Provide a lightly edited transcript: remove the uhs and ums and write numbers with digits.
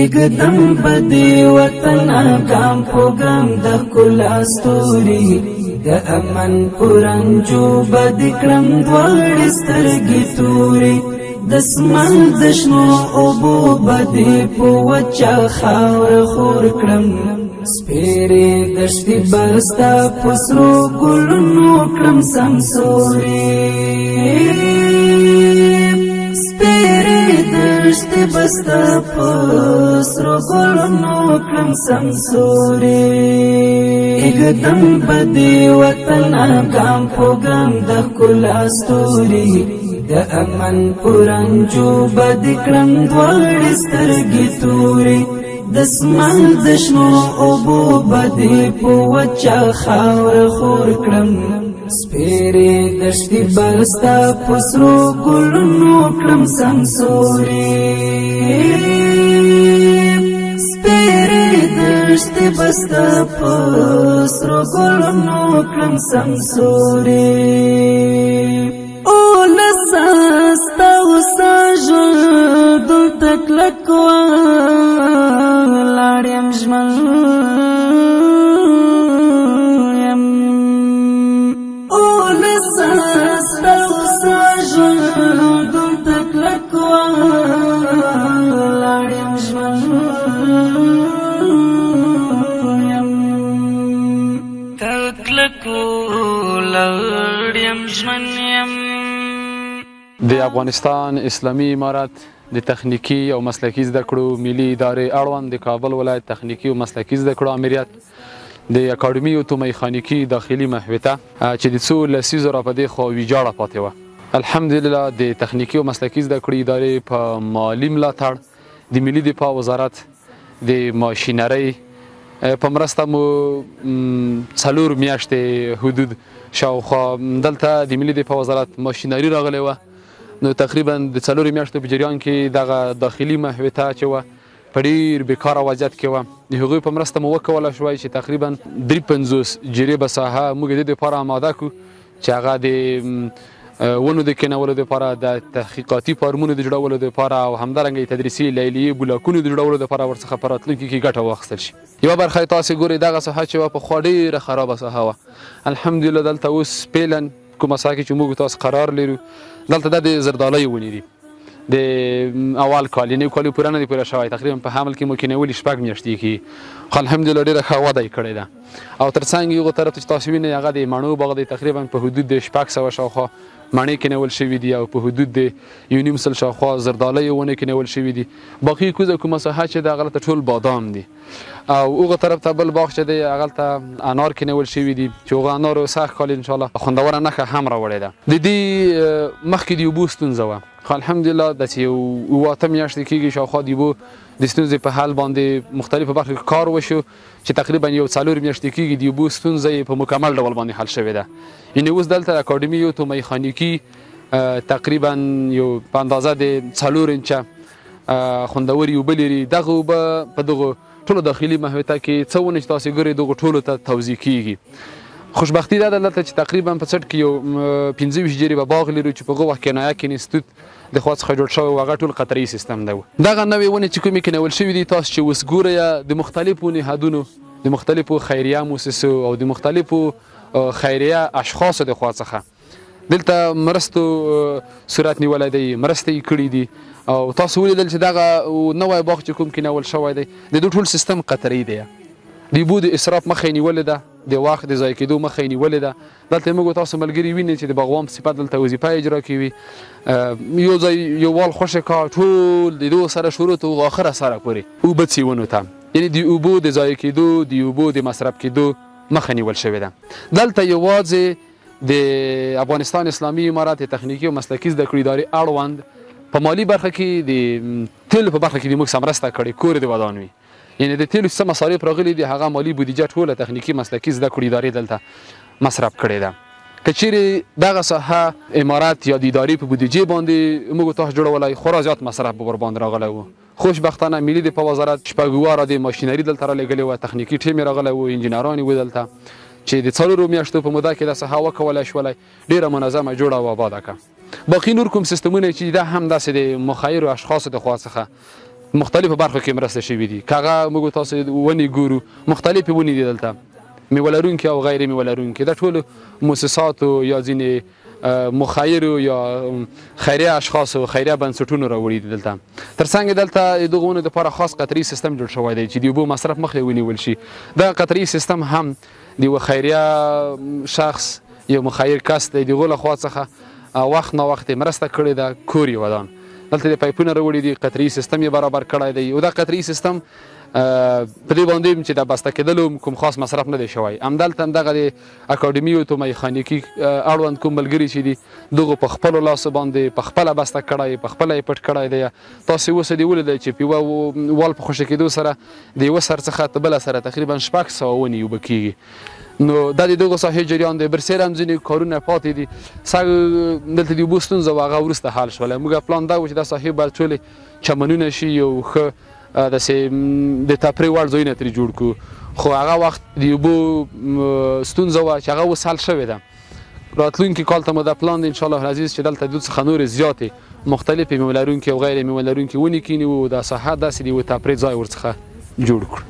اقدم بدی وطن ګام په ګام د ښکلا ستوري د امن پرنجو بد کړم دواړې سترګې تورې د اسمان د شنو اوبو بدې په وچه خاوره خور کړم سپېرې دښتې برستا په سرو ګلونو کړم سمسورې دشت بستا پسرو گلونو کلم سمسوری اقدم بدی وطن گام پو گام د ښکلا ستوري د امن پرنجو بد کړم دواړې سترګې تورې د اسمان د شنو اوبو بدې په وچه خاوره خور کړم سپېرې دښتې برستا په سرو ګلونو کړم سمسورې سپېرې دښتې برستا په سرو ګلونو کړم سمسورې اولسه ستا غوسه ژوند دلته کلک ولاړ یم ژمن د افغانستان اسلامي امارت د تخنیکی او مسلکي زده کړو ملي ادارې اړوند د کابل ولایت تخنیکی او مسلکي زده کړو امریت د اکاډمي اتو میخانیکي داخلي محوطه چې د څو لسیزو را په دې خوا ویجاړه پاتې وه الحمدلله د تخنیکی او مسلکي زده کړو ادارې په مالي ملاتړ د ملي دفاع وزارت د ماشینرۍ په مرسته مو 4 میاشتې حدود شاوخوا دلته د ملي دفاع وزارت ماشینري راغلی وه نو تقریبا د 4 میاشتو په جریان کې دغه داخلي محوطه چې وه په ډېر بیکاره وضعیت کې وه د هغوی په مرسته مو وکولی شوای چې تقریبا 53 جریبه ساحه موږ د دې دپاره اماده کړو چې هغه د ونو د کینولو دپاره د تحقیقاتي فارمونو د جوړولو دپاره او همدارنګه تدریسي لیلیې بلاکونو د جوړولو دپاره ورڅخه په راتلونکي کې ګټه واخیستل شي یوه برخه یې تاسې ګورئ دغه ساحه چې وه پخوا ډېره خرابه ساحه وه الحمدلله دلته اوس فعلا کومه ساحه کې چې موږ تاسو قرار لرو دلته دا د زردالۍ ونې دي د اول کال یعنې کال یې پوره نه دی پوره شوی تقریبا په حمل کې مو کېنولي 6 میاشتې کې خو الحمدلله ډېره ښه وده یې کړې ده او تر څنګ یغو طرف ته چې تاسو وینئ هغه د مڼو باغ دی تقریبا په حدود د 600 شاوخوا مڼې کېنول شوي دي او په حدود د 1.5 شاوخوا زردالۍ ونې کېنول شوي دي باقي کوزه کومه ساحه چې د هغه ته ټول بادام دي او هغه طرف ته بل باغ چې دی هغه ته انار کېنول شوي دي چې هغه انارو سږ کال انشاءالله خوندوره نښه هم راوړې ده د دې مخکې د اوبو ستونزه وه خو الحمدلله داسې یو 8 میاشتې کېږي شاوخوا د اوبو د ستونزې په حل باندې مختلفو برخو کې کار وشو چې تقریبا یو 4 میاشتې کېږي د اوبو ستونزه یې په مکمل ډول باندې حل شوې ده یعنې اوس دلته اکاډمي اتو میخانیکي تقریبا یو په اندازه د 4 انچه خوندورې اوبه لري دغه اوبه په دغو ټولو داخلي محوطه کې څه ونه چې تاسې ګورئ دغو ټولو ته توزیع کېږي خوشبختي دا ده دلته چې تقریبا په څټ کې یو 25 جریبه باغ لرو چې په هغه وخت کې نایاک انستیتوت د خوا څخه جوړ شوی و هغه ټول قطري سیستم دی دغه نوې ونې چې کومې کېنول شوي دي تاسو چې اوس ګورئ د مختلفو نهادونو د مختلفو خیریه مؤسسو او د مختلفو خیریه اشخاصو د خوا څخه دلته مرستو صورت نیولی دی مرستې یې کړي دي او تاسو ولیدل چې دغه نوی باغ چې کوم کېنول شوی دی د دې ټول سیستم قطري دی د اوبو د اسراف مخه یې نیولې ده د وخت د ضایع کېدو مخه یې نیولې ده دلته موږ تاسو ملګري وینئ چې د باغوان په صفت دلته وظیفه اجرا کوي یو ځای یو وال خوشې کا ټول د دو سره شروع تر آخره سره پورې اوبه څیونو ته یعنې د اوبو د ضایع کېدو د اوبو د مصرف کېدو مخه نیول شوې ده دلته یوازې د افغانستان اسلامي امارت تخنیکي او مسلکي زده کړو ادارې اړوند په مالي برخه کې د تیلو په برخه کې د موږ سره مرسته کړې کور د ودان وي یعنې د تیلو څه مصارف راغلي دي هغه مالي بودیجه ټوله تخنیکي مسلکي زده کړو ادارې دلته مصرف کړې ده که چیرې دغه ساحه امارت یا د ادارې په بودیجې باندې موږ تاسو جوړولی خورا زیات مصرف به ورباندې راغلی و خوشبختانه ملي دفاع وزارت 6 واره د ماشینري دلته رالیږلې وه تخنیکي ټیم یې راغلی و انجینران یې و دلته چې د 4 میاشتو په موده کې د ساحه وکولی شولی ډېره منظمه جوړه او آباده کړه باقي نور کوم سیستمونه چې دا هم داسې د مخیرو اشخاصو د خوا څخه مختلفو برخو کې مرسته شوي دي که هغه موږ تاسو ونې ګورو مختلفې ونې دي دلته میوه لرونکي او غیر میوه لرونکي د ټولو مؤسساتو یا ځینې مخیرو یا خیریه اشخاصو خیریه بنسټونو راوړي دي دلته تر څنګ دلته دغو ونو دپاره خاص قطري سیستم جوړ شوی دی چې د اوبو مصرف مخکې ونیول شي دغه قطري سیستم هم د یوه خیریه شخص یو مخیر کس دی د هغو له خوا څخه وخت ناوخت یې مرسته کړې ده کور یې ودان دلته د پایپونه راوړي دي قطري سیستم یې برابر کړی دی او دا قطري سیستم په دې باندې چې د بسته کېدلو کوم خاص مصرف نه دی شوی همدلته همدغه د اکاډمي او میخانیکي اړوند کوم ملګري چې دي دغو په خپلو لاسو باندې په خپله بسته کړی په خپله یې پټ کړی دی تاسې اوس دې ولیدئ چې په یوه وال په خوشې کېدو سره د یوه سر څخه تر بله سره تقریبا 600 ونې اوبه کېږي نو دا د دغو ساحې جریان دی برسېره هم ځینې کارونه پاتې دي دلته د اوبو ستونزه وه هغه وروسته حل شوله موږ پلان دا و چې دا ساحې باید ټولې چمنونه شي یو ښه داسې د تفریح وړ ځایونه ترې جوړ کړو خو هغه وخت د اوبو ستونزه وه چې هغه اوس حل شوې ده راتلونکي کال ته مو دا پلان دی انشاءالله العزیز چې دلته د څخه نورې زیاتې مختلفې میوه لرونکي او غیر میوه لرونکي ونې کینو او دا ساحه داسې د یوه تفریح ځای ورڅخه جوړ کړو